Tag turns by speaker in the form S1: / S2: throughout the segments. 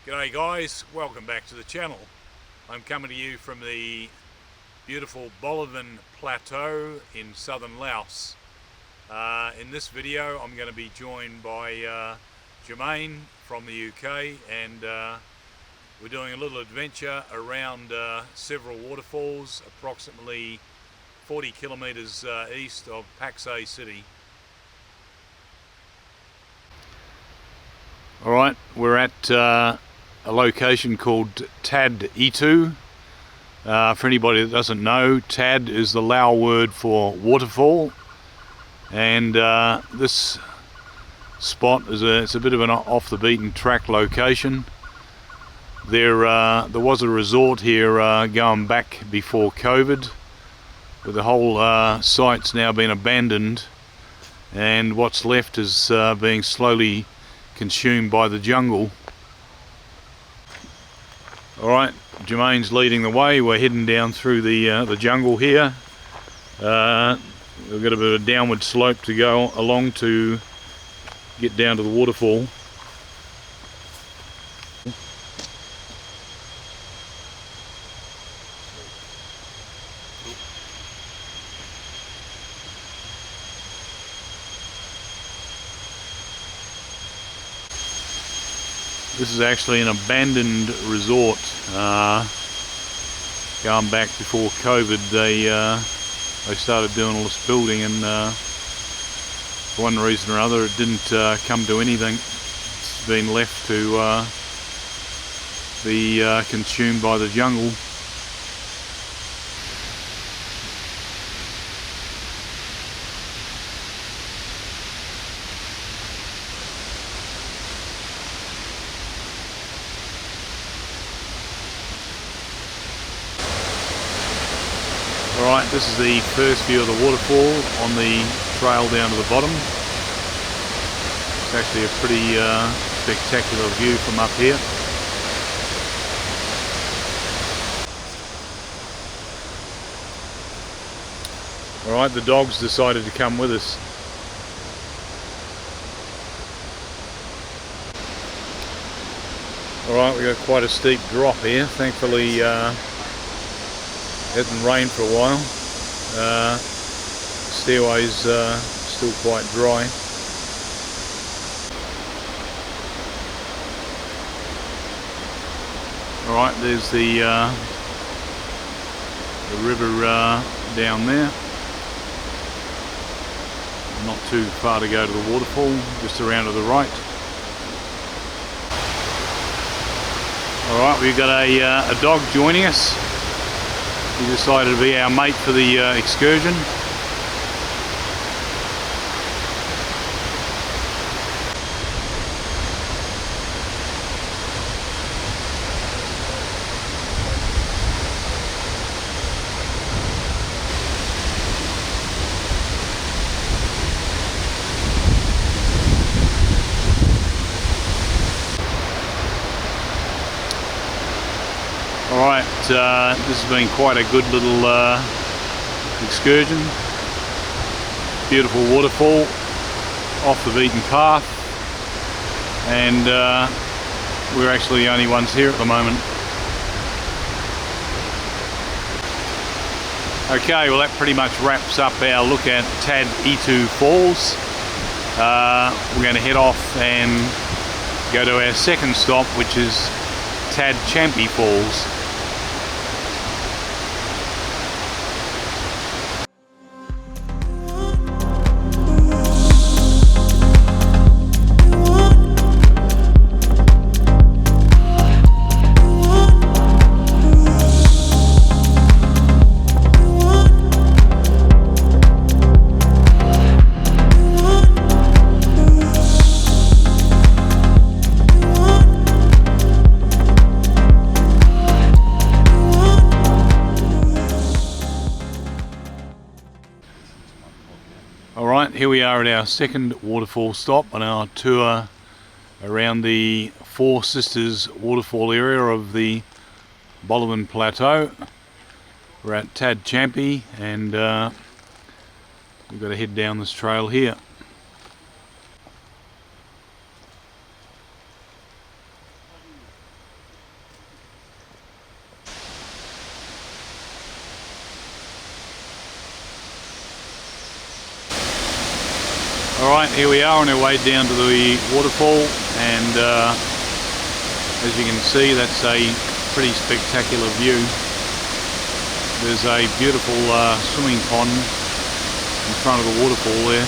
S1: G'day guys, welcome back to the channel. I'm coming to you from the beautiful Bolaven Plateau in southern Laos. In this video I'm going to be joined by Jermaine from the UK, and we're doing a little adventure around several waterfalls approximately 40 kilometres east of Pakse city. Alright, we're at a location called Tad Etu. For anybody that doesn't know, Tad is the Lao word for waterfall, and this spot is it's a bit of an off the beaten track location. There was a resort here going back before COVID, but the whole site's now been abandoned, and what's left is being slowly consumed by the jungle. Alright, Jermaine's leading the way. We're heading down through the jungle here. We've got a bit of a downward slope to go along to get down to the waterfall. This is actually an abandoned resort. Going back before COVID, they started doing all this building, and for one reason or other it didn't come to anything. It's been left to be consumed by the jungle. Alright, this is the first view of the waterfall on the trail down to the bottom. It's actually a pretty spectacular view from up here. Alright, the dogs decided to come with us. Alright, we've got quite a steep drop here. Thankfully, it hasn't rained for a while. Stairway's still quite dry. Alright, there's the river down there. Not too far to go to the waterfall, just around to the right. Alright, we've got a dog joining us. He decided to be our mate for the excursion. Alright, this has been quite a good little excursion. Beautiful waterfall, off the beaten path, and we're actually the only ones here at the moment. Okay, well that pretty much wraps up our look at Tad Etu Falls. We're going to head off and go to our second stop, which is Tad Champee Falls. Alright, here we are at our second waterfall stop on our tour around the Four Sisters Waterfall area of the Bolaven Plateau. We're at Tad Champee, and we've got to head down this trail here. Alright, here we are on our way down to the waterfall, and as you can see, that's a pretty spectacular view. There's a beautiful swimming pond in front of the waterfall there.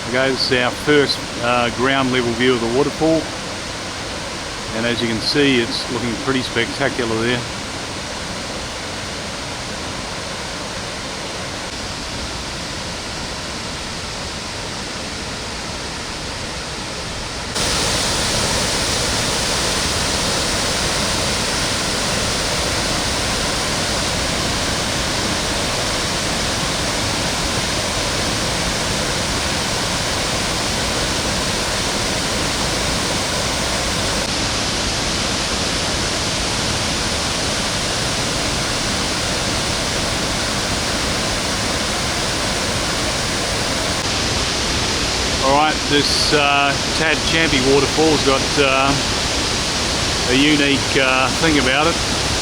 S1: Okay, this is our first ground level view of the waterfall, and as you can see, it's looking pretty spectacular there. Alright, this Tad Champee waterfall's got a unique thing about it.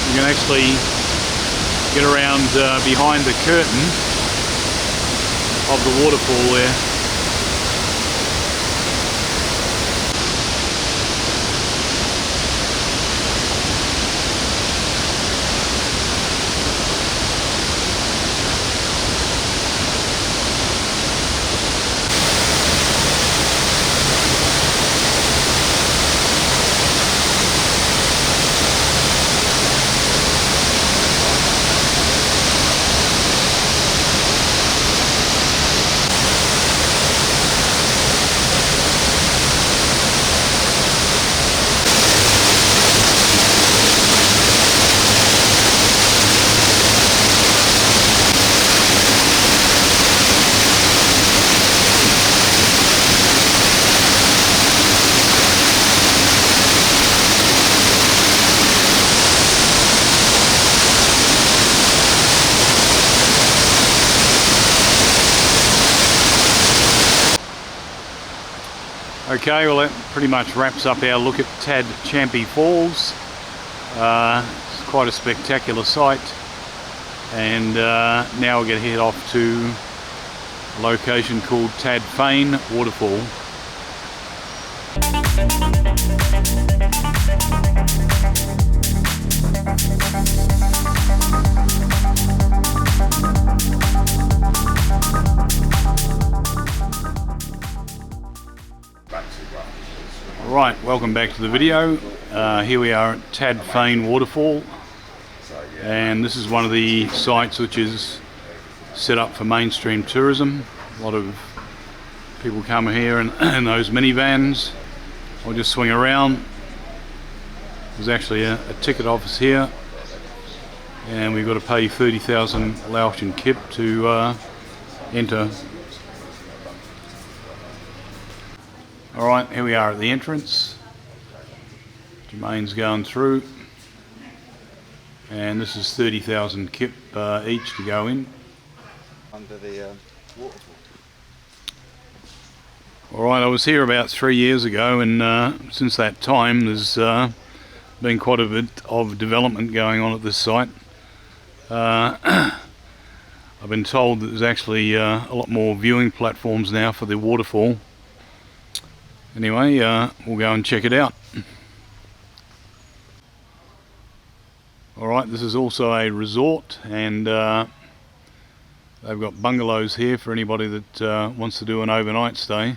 S1: You can actually get around behind the curtain of the waterfall there. Okay, well that pretty much wraps up our look at Tad Champpee Falls. It's quite a spectacular sight, and now we're going to head off to a location called Tad Fane Waterfall. Right, welcome back to the video. Here we are at Tad Fane Waterfall, and this is one of the sites which is set up for mainstream tourism. A lot of people come here in those minivans. I'll just swing around. There's actually a ticket office here, and we've got to pay 30,000 Laotian kip to enter. Alright, here we are at the entrance. Jermaine's going through, and this is 30,000 kip each to go in.
S2: Under the waterfall.
S1: Alright, I was here about 3 years ago, and since that time there's been quite a bit of development going on at this site. I've been told that there's actually a lot more viewing platforms now for the waterfall. Anyway, we'll go and check it out. Alright, this is also a resort, and they've got bungalows here for anybody that wants to do an overnight stay.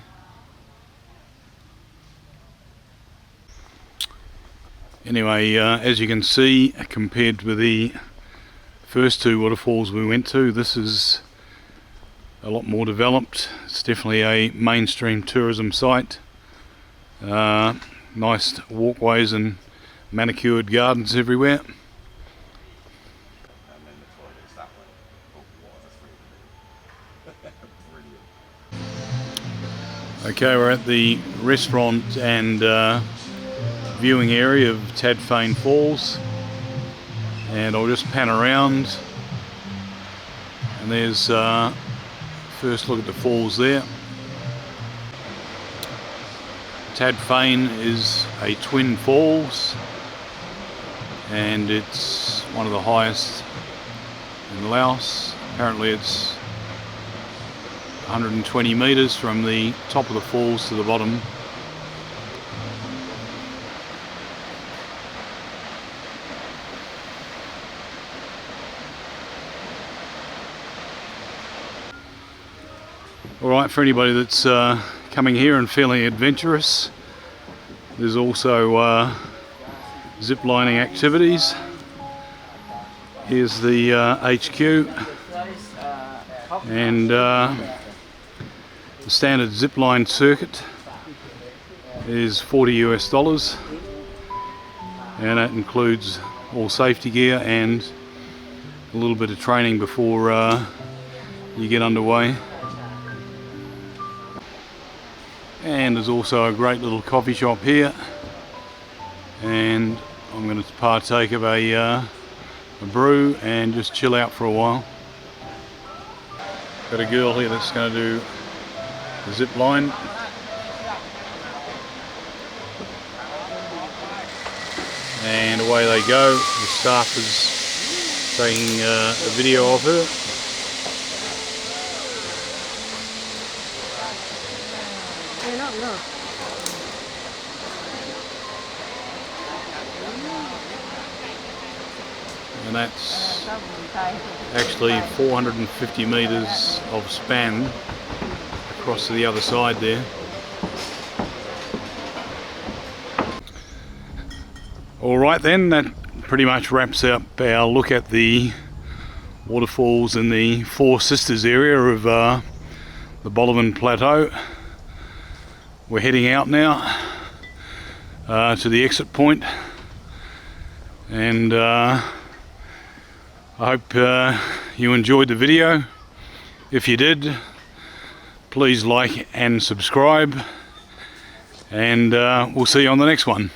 S1: Anyway, as you can see, compared with the first two waterfalls we went to, this is a lot more developed. It's definitely a mainstream tourism site. Nice walkways and manicured gardens everywhere. Okay, we're at the restaurant and viewing area of Tad Etu Falls, and I'll just pan around, and there's first look at the falls there. Tad Etu is a twin falls, and it's one of the highest in Laos. Apparently it's 120 metres from the top of the falls to the bottom. Alright, for anybody that's coming here and feeling adventurous, there's also zip lining activities. Here's the HQ, and the standard zipline circuit is $40 US, and that includes all safety gear and a little bit of training before you get underway. And there's also a great little coffee shop here, and I'm going to partake of a brew and just chill out for a while. Got a girl here that's going to do the zip line. And away they go. The staff is taking a video of her. And that's actually 450 metres of span across to the other side there. Alright then, that pretty much wraps up our look at the waterfalls in the Four Sisters area of the Bolaven Plateau. We're heading out now to the exit point, and I hope you enjoyed the video. If you did, please like and subscribe, and we'll see you on the next one.